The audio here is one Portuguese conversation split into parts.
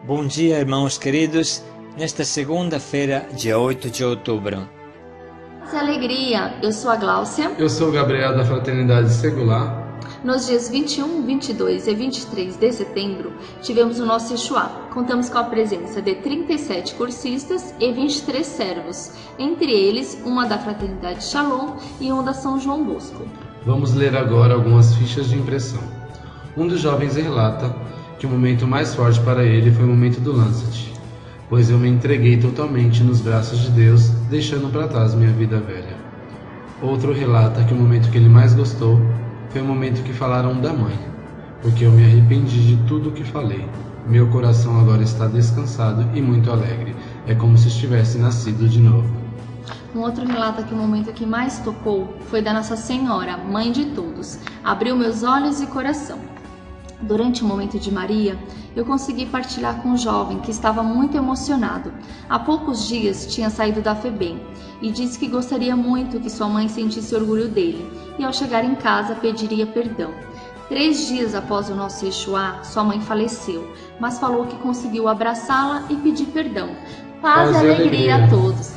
Bom dia, irmãos queridos, nesta segunda-feira, dia 8 de outubro. Que alegria! Eu sou a Gláucia. Eu sou o Gabriel da Fraternidade Secular. Nos dias 21, 22 e 23 de setembro, tivemos o nosso Yeshua. Contamos com a presença de 37 cursistas e 23 servos, entre eles uma da Fraternidade Shalom e uma da São João Bosco. Vamos ler agora algumas fichas de impressão. Um dos jovens relata que o momento mais forte para ele foi o momento do Lancet, pois eu me entreguei totalmente nos braços de Deus, deixando para trás minha vida velha. Outro relata que o momento que ele mais gostou foi o momento que falaram da mãe, porque eu me arrependi de tudo o que falei. Meu coração agora está descansado e muito alegre. É como se estivesse nascido de novo. Um outro relata que o momento que mais tocou foi da Nossa Senhora, Mãe de Todos. Abriu meus olhos e coração. Durante o momento de Maria, eu consegui partilhar com um jovem que estava muito emocionado. Há poucos dias tinha saído da FEBEM e disse que gostaria muito que sua mãe sentisse orgulho dele e ao chegar em casa pediria perdão. 3 dias após o nosso Yeshua, sua mãe faleceu, mas falou que conseguiu abraçá-la e pedir perdão. Paz e alegria a todos!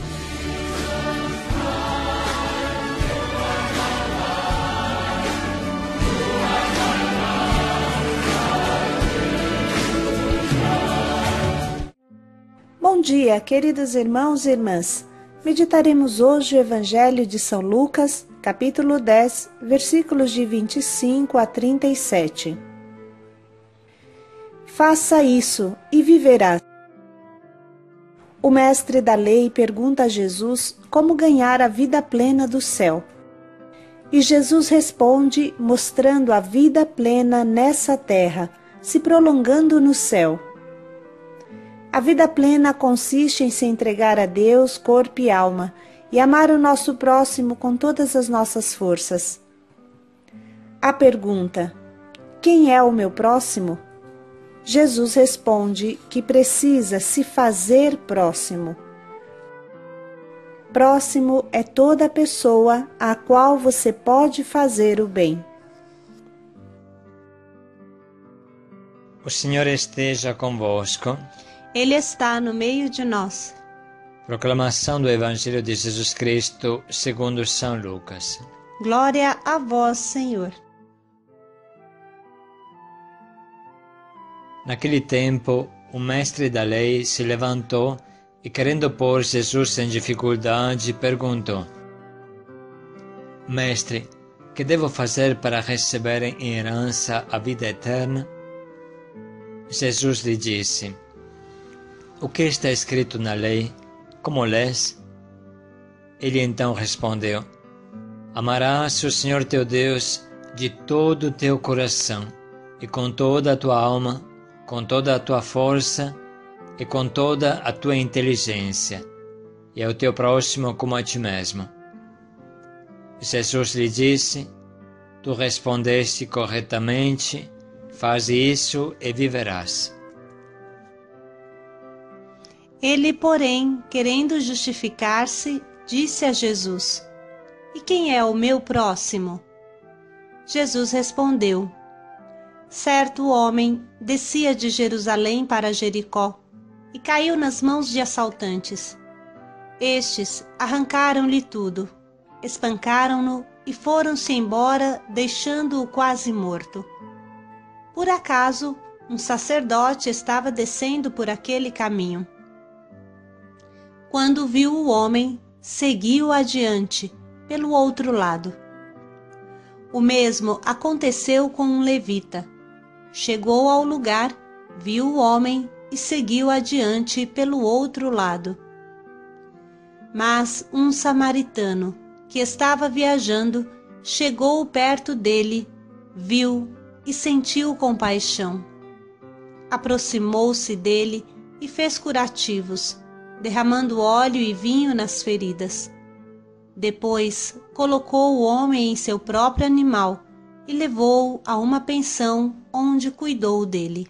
Bom dia, queridos irmãos e irmãs. Meditaremos hoje o Evangelho de São Lucas, capítulo 10, versículos de 25 a 37. Faça isso e viverá. O mestre da lei pergunta a Jesus como ganhar a vida plena do céu. E Jesus responde mostrando a vida plena nessa terra, se prolongando no céu. A vida plena consiste em se entregar a Deus, corpo e alma, e amar o nosso próximo com todas as nossas forças. A pergunta: quem é o meu próximo? Jesus responde que precisa se fazer próximo. Próximo é toda pessoa a qual você pode fazer o bem. O Senhor esteja convosco. Ele está no meio de nós. Proclamação do Evangelho de Jesus Cristo segundo São Lucas. Glória a vós, Senhor. Naquele tempo, o mestre da lei se levantou e, querendo pôr Jesus em dificuldade, perguntou: Mestre, que devo fazer para receber em herança a vida eterna? Jesus lhe disse: O que está escrito na lei? Como lês? Ele então respondeu: Amarás o Senhor teu Deus de todo o teu coração, e com toda a tua alma, com toda a tua força e com toda a tua inteligência, e ao teu próximo como a ti mesmo. Jesus lhe disse: Tu respondeste corretamente, faz isso e viverás. Ele, porém, querendo justificar-se, disse a Jesus: E quem é o meu próximo? Jesus respondeu: Certo homem descia de Jerusalém para Jericó e caiu nas mãos de assaltantes. Estes arrancaram-lhe tudo, espancaram-no e foram-se embora, deixando-o quase morto. Por acaso, um sacerdote estava descendo por aquele caminho. Quando viu o homem, seguiu adiante, pelo outro lado. O mesmo aconteceu com um levita. Chegou ao lugar, viu o homem e seguiu adiante pelo outro lado. Mas um samaritano, que estava viajando, chegou perto dele, viu e sentiu compaixão. Aproximou-se dele e fez curativos, derramando óleo e vinho nas feridas. Depois colocou o homem em seu próprio animal e levou-o a uma pensão onde cuidou dele.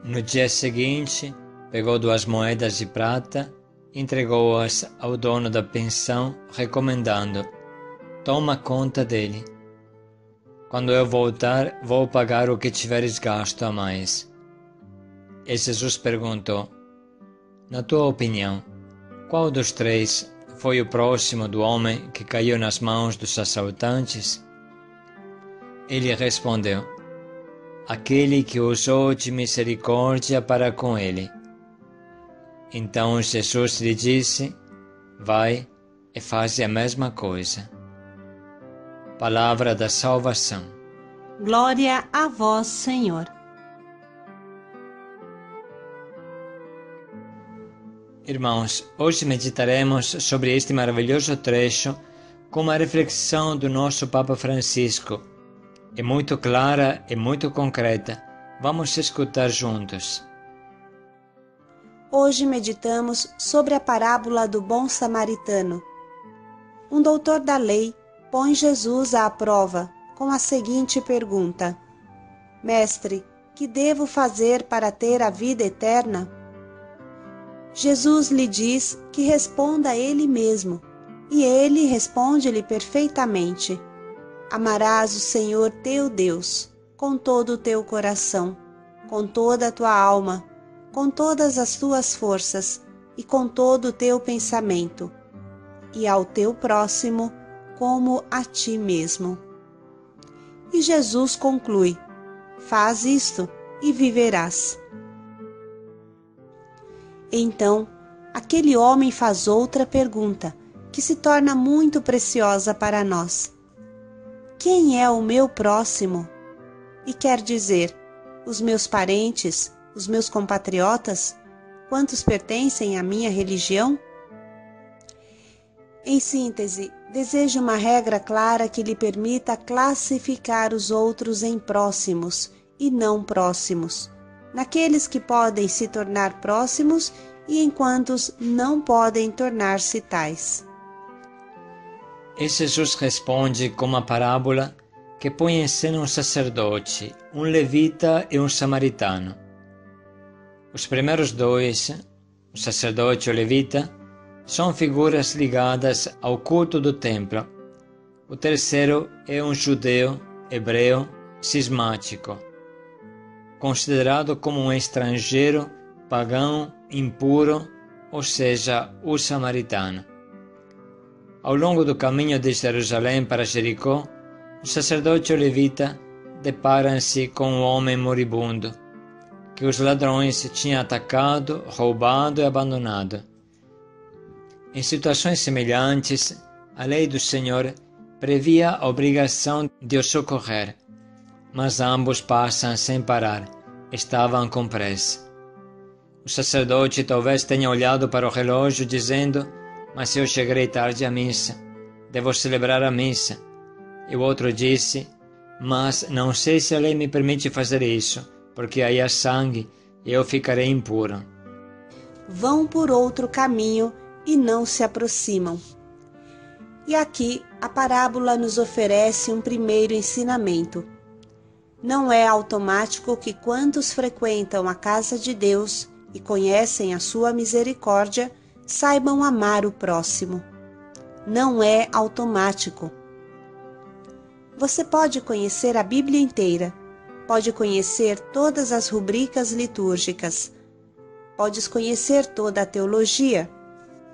No dia seguinte, pegou 2 moedas de prata, entregou-as ao dono da pensão, recomendando: Toma conta dele. Quando eu voltar, vou pagar o que tiveres gasto a mais. E Jesus perguntou: na tua opinião, qual dos três foi o próximo do homem que caiu nas mãos dos assaltantes? Ele respondeu: aquele que usou de misericórdia para com ele. Então Jesus lhe disse: vai e faz a mesma coisa. Palavra da salvação. Glória a vós, Senhor. Irmãos, hoje meditaremos sobre este maravilhoso trecho com uma reflexão do nosso Papa Francisco. É muito clara e muito concreta. Vamos escutar juntos. Hoje meditamos sobre a parábola do bom samaritano. Um doutor da lei põe Jesus à prova com a seguinte pergunta: Mestre, que devo fazer para ter a vida eterna? Jesus lhe diz que responda a ele mesmo, e ele responde-lhe perfeitamente: amarás o Senhor teu Deus com todo o teu coração, com toda a tua alma, com todas as tuas forças e com todo o teu pensamento, e ao teu próximo como a ti mesmo. E Jesus conclui: faz isto e viverás. Então, aquele homem faz outra pergunta, que se torna muito preciosa para nós. Quem é o meu próximo? E quer dizer, os meus parentes, os meus compatriotas? Quantos pertencem à minha religião? Em síntese, desejo uma regra clara que lhe permita classificar os outros em próximos e não próximos, naqueles que podem se tornar próximos e em quantos não podem tornar-se tais. E Jesus responde com uma parábola que põe em cena um sacerdote, um levita e um samaritano. Os primeiros dois, o sacerdote e o levita, são figuras ligadas ao culto do templo. O terceiro é um judeu, hebreu, cismático, considerado como um estrangeiro, pagão, impuro, ou seja, o samaritano. Ao longo do caminho de Jerusalém para Jericó, o sacerdote e o levita deparam-se com um homem moribundo, que os ladrões tinham atacado, roubado e abandonado. Em situações semelhantes, a lei do Senhor previa a obrigação de o socorrer, mas ambos passam sem parar, estavam com pressa. O sacerdote talvez tenha olhado para o relógio dizendo: mas eu chegarei tarde à missa, devo celebrar a missa. E o outro disse: mas não sei se a lei me permite fazer isso, porque aí há sangue e eu ficarei impuro. Vão por outro caminho e não se aproximam. E aqui a parábola nos oferece um primeiro ensinamento. Não é automático que quantos frequentam a casa de Deus e conhecem a sua misericórdia saibam amar o próximo. Não é automático. Você pode conhecer a Bíblia inteira, pode conhecer todas as rubricas litúrgicas, podes conhecer toda a teologia,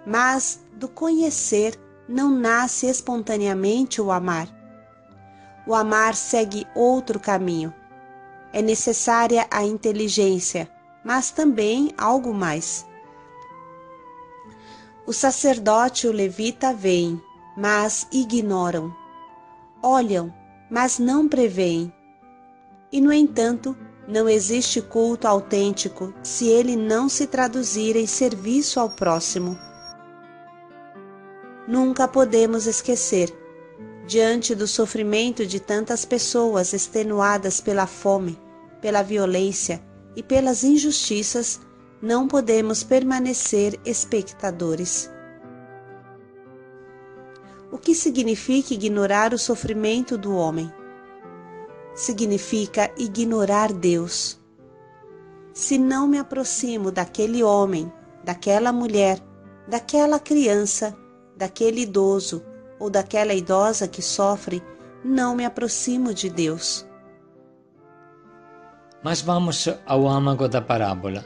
mas do conhecer não nasce espontaneamente o amar. O amar segue outro caminho. É necessária a inteligência, mas também algo mais. O sacerdote e o levita veem, mas ignoram. Olham, mas não preveem. E, no entanto, não existe culto autêntico se ele não se traduzir em serviço ao próximo. Nunca podemos esquecer, diante do sofrimento de tantas pessoas extenuadas pela fome, pela violência e pelas injustiças, não podemos permanecer espectadores. O que significa ignorar o sofrimento do homem? Significa ignorar Deus. Se não me aproximo daquele homem, daquela mulher, daquela criança, daquele idoso ou daquela idosa que sofre, não me aproximo de Deus. Mas vamos ao âmago da parábola.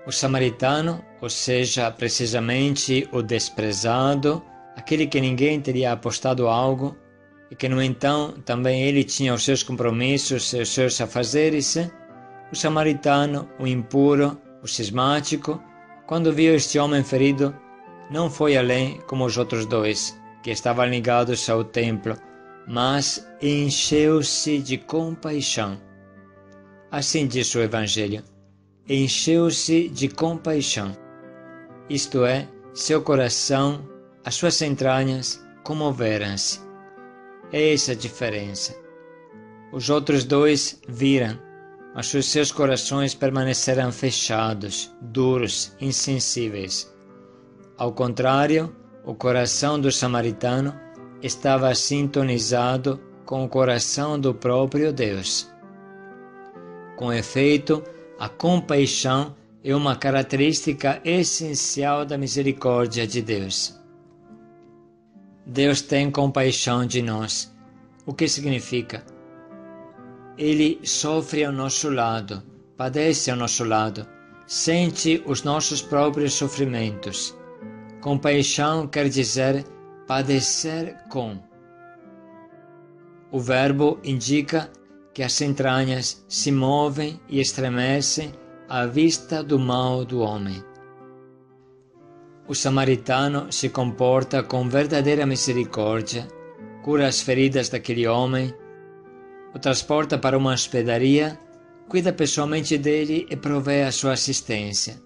O samaritano, ou seja, precisamente o desprezado, aquele que ninguém teria apostado algo, e que, no entanto, também ele tinha os seus compromissos e os seus afazeres, o samaritano, o impuro, o cismático, quando viu este homem ferido, não foi além como os outros dois, que estavam ligados ao templo, mas encheu-se de compaixão. Assim diz o Evangelho: encheu-se de compaixão. Isto é, seu coração, as suas entranhas comoveram-se. É essa a diferença. Os outros dois viram, mas os seus corações permaneceram fechados, duros, insensíveis. Ao contrário, o coração do samaritano estava sintonizado com o coração do próprio Deus. Com efeito, a compaixão é uma característica essencial da misericórdia de Deus. Deus tem compaixão de nós. O que significa? Ele sofre ao nosso lado, padece ao nosso lado, sente os nossos próprios sofrimentos. Compaixão quer dizer padecer com. O verbo indica que as entranhas se movem e estremecem à vista do mal do homem. O samaritano se comporta com verdadeira misericórdia, cura as feridas daquele homem, o transporta para uma hospedaria, cuida pessoalmente dele e provê a sua assistência.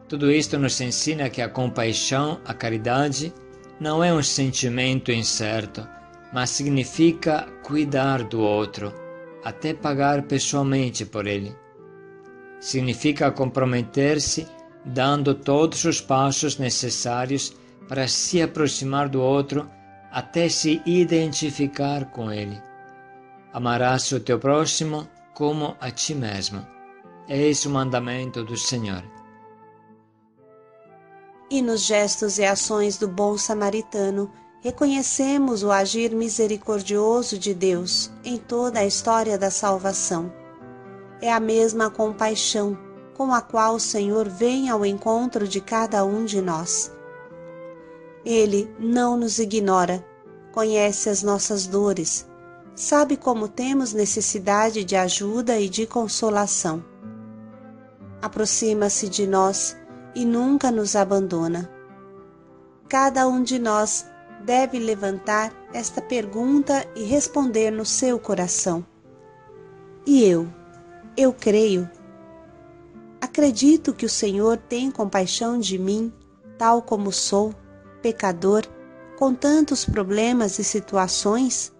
Tudo isto nos ensina que a compaixão, a caridade, não é um sentimento incerto, mas significa cuidar do outro, até pagar pessoalmente por ele. Significa comprometer-se, dando todos os passos necessários para se aproximar do outro, até se identificar com ele. Amarás o teu próximo como a ti mesmo. É esse o mandamento do Senhor. E nos gestos e ações do bom samaritano, reconhecemos o agir misericordioso de Deus em toda a história da salvação. É a mesma compaixão com a qual o Senhor vem ao encontro de cada um de nós. Ele não nos ignora, conhece as nossas dores, sabe como temos necessidade de ajuda e de consolação. Aproxima-se de nós e nunca nos abandona. Cada um de nós deve levantar esta pergunta e responder no seu coração: e eu creio. Acredito que o Senhor tem compaixão de mim, tal como sou, pecador, com tantos problemas e situações?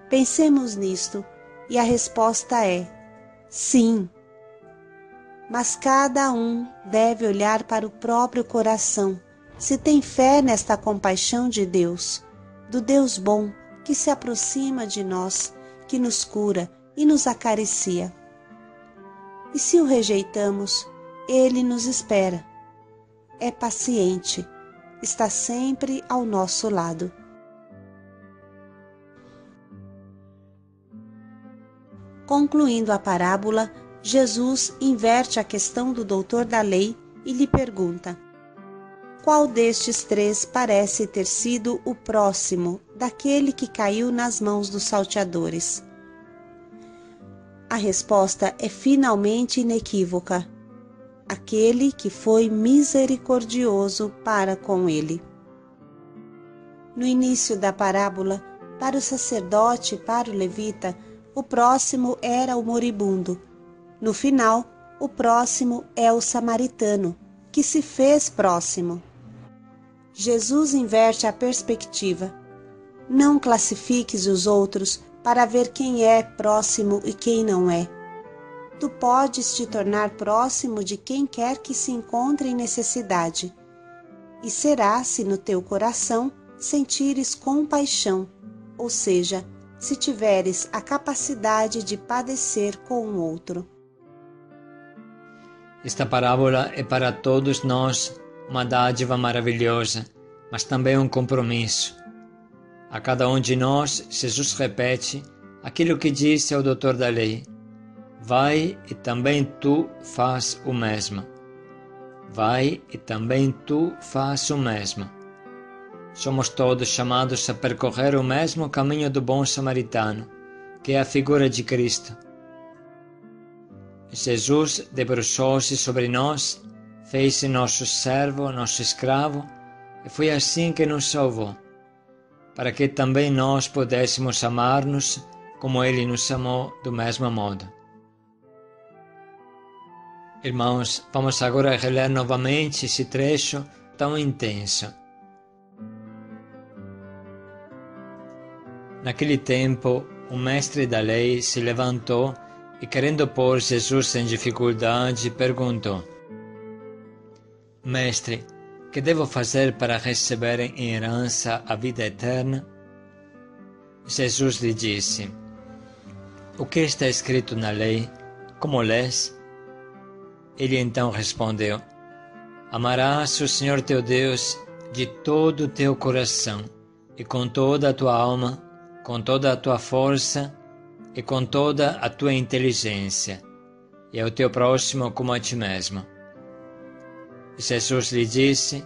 Pensemos nisto, e a resposta é: sim. Mas cada um deve olhar para o próprio coração, se tem fé nesta compaixão de Deus, do Deus bom que se aproxima de nós, que nos cura e nos acaricia. E se o rejeitamos, Ele nos espera. É paciente, está sempre ao nosso lado. Concluindo a parábola, Jesus inverte a questão do doutor da lei e lhe pergunta: qual destes três parece ter sido o próximo daquele que caiu nas mãos dos salteadores? A resposta é finalmente inequívoca: aquele que foi misericordioso para com ele. No início da parábola, para o sacerdote e para o levita, o próximo era o moribundo. No final, o próximo é o samaritano, que se fez próximo. Jesus inverte a perspectiva. Não classifiques os outros para ver quem é próximo e quem não é. Tu podes te tornar próximo de quem quer que se encontre em necessidade. E será se no teu coração sentires compaixão, ou seja, se tiveres a capacidade de padecer com o outro. Esta parábola é para todos nós uma dádiva maravilhosa, mas também um compromisso. A cada um de nós, Jesus repete aquilo que disse ao doutor da lei: vai e também tu faz o mesmo. Vai e também tu faz o mesmo. Somos todos chamados a percorrer o mesmo caminho do bom samaritano, que é a figura de Cristo. Jesus debruçou-se sobre nós, fez-se nosso servo, nosso escravo, e foi assim que nos salvou, para que também nós pudéssemos amar-nos como Ele nos amou do mesmo modo. Irmãos, vamos agora reler novamente esse trecho tão intenso. Naquele tempo, o mestre da lei se levantou e, querendo pôr Jesus em dificuldade, perguntou: Mestre, que devo fazer para receber em herança a vida eterna? Jesus lhe disse: O que está escrito na lei? Como lês? Ele então respondeu: Amarás o Senhor teu Deus de todo o teu coração, e com toda a tua alma, com toda a tua força e com toda a tua inteligência, e ao teu próximo como a ti mesmo. Jesus lhe disse: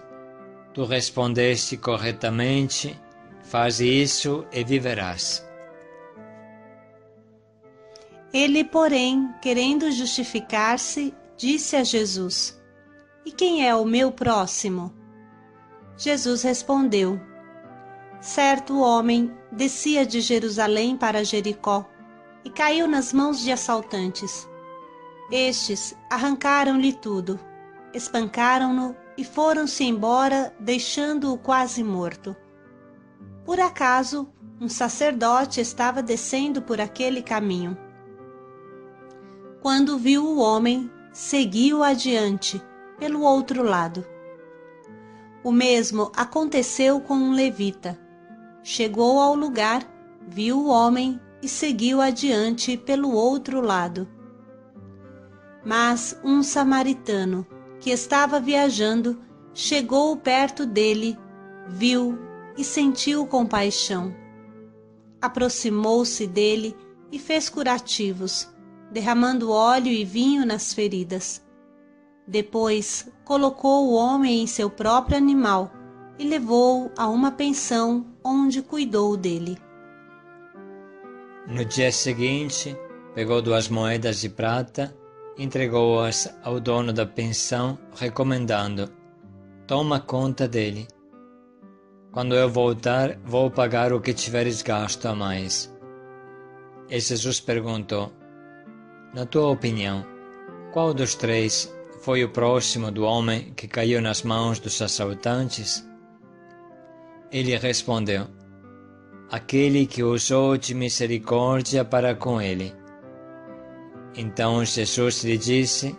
Tu respondeste corretamente, faze isso e viverás. Ele, porém, querendo justificar-se, disse a Jesus: E quem é o meu próximo? Jesus respondeu: Certo homem descia de Jerusalém para Jericó e caiu nas mãos de assaltantes. Estes arrancaram-lhe tudo, espancaram-no e foram-se embora, deixando-o quase morto. Por acaso, um sacerdote estava descendo por aquele caminho. Quando viu o homem, seguiu adiante, pelo outro lado. O mesmo aconteceu com um levita. Chegou ao lugar, viu o homem e seguiu adiante pelo outro lado. Mas um samaritano, que estava viajando, chegou perto dele, viu e sentiu compaixão. Aproximou-se dele e fez curativos, derramando óleo e vinho nas feridas. Depois colocou o homem em seu próprio animal e levou-o a uma pensão onde cuidou dele. No dia seguinte, pegou 2 moedas de prata, entregou-as ao dono da pensão, recomendando: Toma conta dele. Quando eu voltar, vou pagar o que tiveres gasto a mais. E Jesus perguntou: Na tua opinião, qual dos 3 foi o próximo do homem que caiu nas mãos dos assaltantes? Ele respondeu: Aquele que usou de misericórdia para com ele. Então Jesus lhe disse: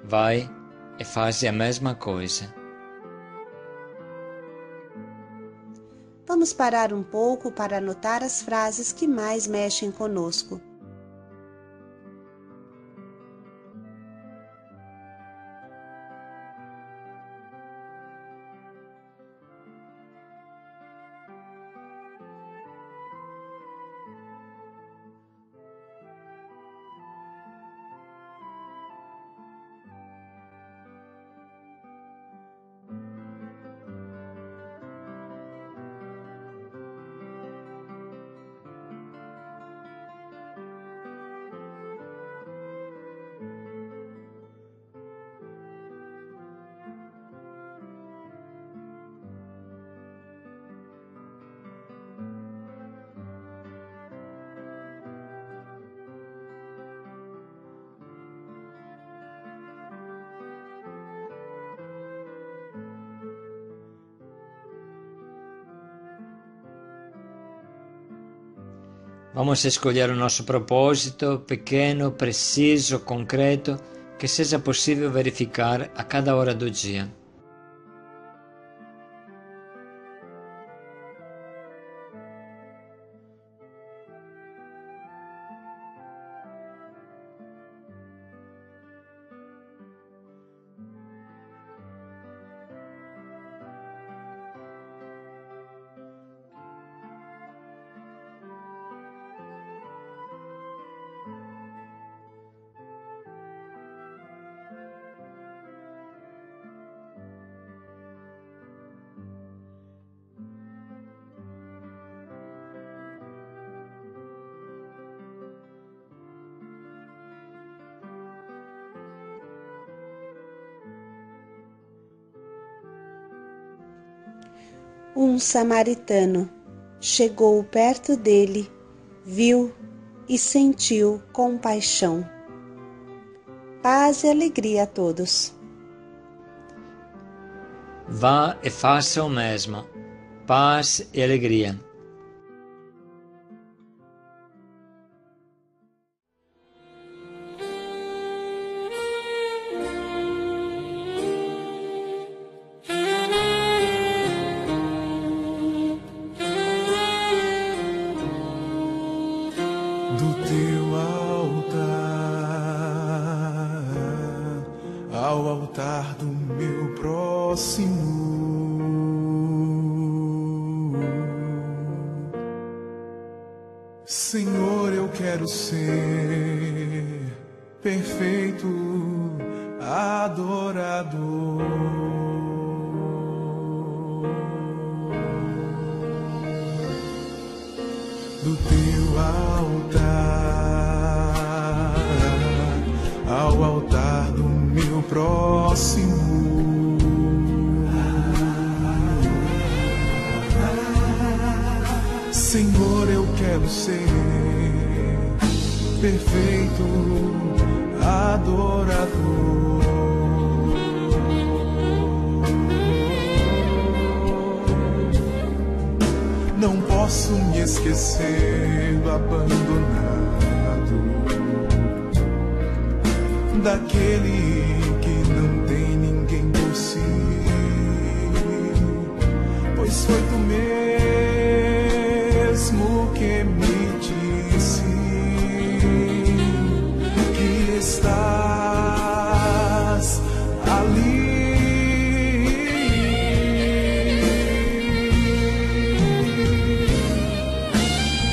Vai e faze a mesma coisa. Vamos parar um pouco para anotar as frases que mais mexem conosco. Vamos escolher o nosso propósito pequeno, preciso, concreto, que seja possível verificar a cada hora do dia. Um samaritano chegou perto dele, viu e sentiu compaixão. Paz e alegria a todos. Vá e faça o mesmo. Paz e alegria. Do teu altar ao altar do meu próximo, Senhor, eu quero ser perfeito adorador. Do teu altar ao altar do meu próximo, Senhor, eu quero ser perfeito adorador. Não posso me esquecer do abandonado, daquele que não tem ninguém por si, pois foi tu mesmo que me disse que estás ali.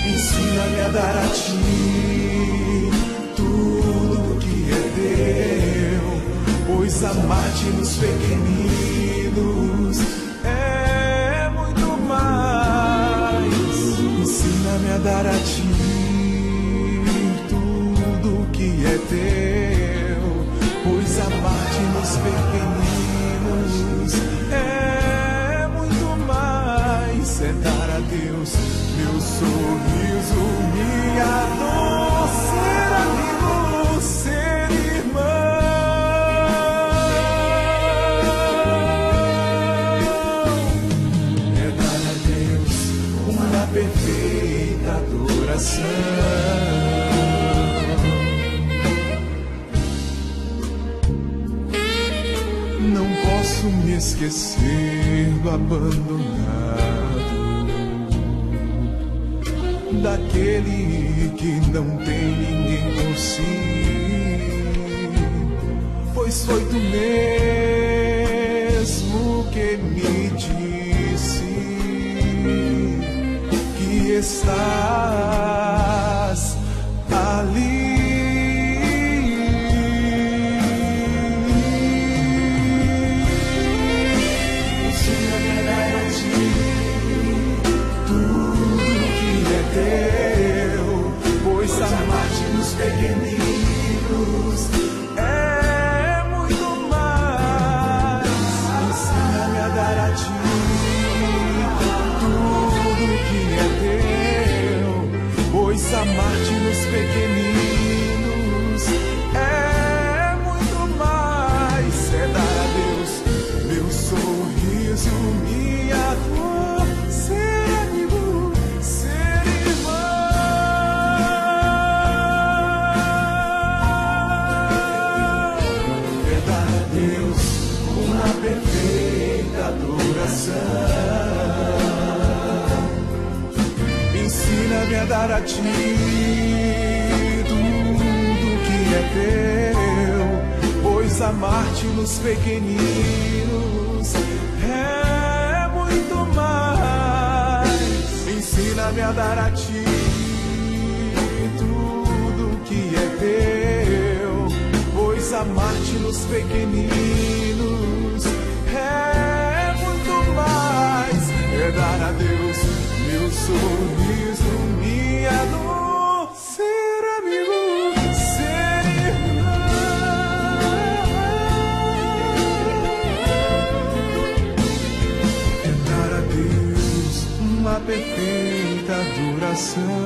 Ensina-me a dar a ti tudo que é teu, pois amar-te nos pequeninos é muito mais. Ensina-me a dar a ti tudo que é teu, pois amar-te nos pequeninos é muito mais. É dar a Deus meu sorriso, minha dor, ser amigo, ser irmão. É dar a Deus uma perfeita adoração. Não posso me esquecer do abandonado, daquele que não tem ninguém por si, pois foi tu mesmo que me disse que estás ali. Pois amar-te nos pequeninos é muito mais. Ensina-me a dar a ti tudo que é teu, pois amar-te nos pequeninos é muito mais. É dar a Deus meu sorriso, minha dor, ser amigo, ser perfeita adoração. Ensina-me a dar a ti tudo que é teu, pois amar-te nos pequeninos é muito mais. Ensina-me a dar a ti tudo que é teu, pois amar-te nos pequeninos é muito mais. É dar a Deus meu sorriso, minha dor, ser amigo, ser irmão. É dar a Deus coração.